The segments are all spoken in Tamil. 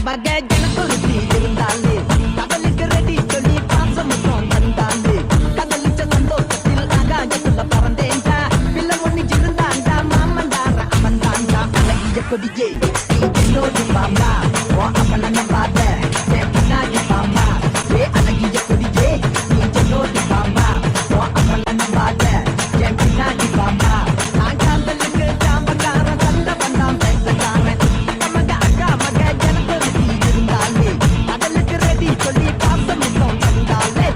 வகை ஜனத்தொருத்தி இருந்தாலே கடலுக்கு ரெடி சொல்லி பாசம் தந்தாலே கடலுச்ச சந்தோஷத்தில் ஆகாயத்துல பறந்தேன்டா பிள்ளை ஒண்ணு இருந்தாண்டா மாமண்டார அவன் தாண்டா அழகிய கொடியே என்னோடு பாம்பா ஓ அவன நம்பாத என் பின்னாடி பாம்பா ஏ அழகிய கொடியே நீ என்னோடு பாம்பா ஓ அவன நம்பாத என் பின்னாடி பாம்பா நான் காந்தலுக்கு சாம்பக்காரன் சண்டை பண்ணாம பேசக்காரன் நமக்கு அக்கா மக ஜனத்தொருத்தி இருந்தாலே கடலுக்கு ரெடி சொல்லி பாசம் தந்தாலே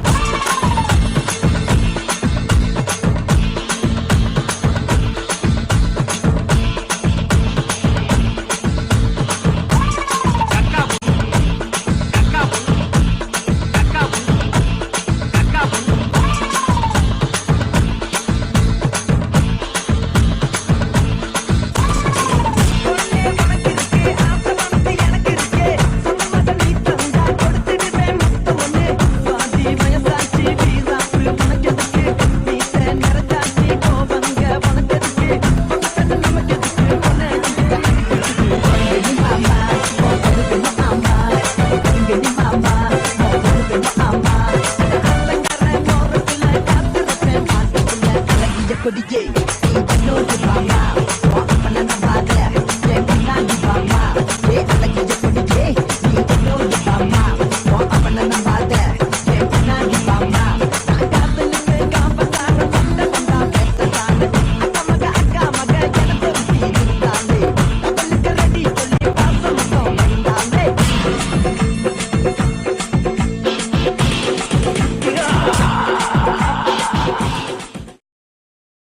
கொடியே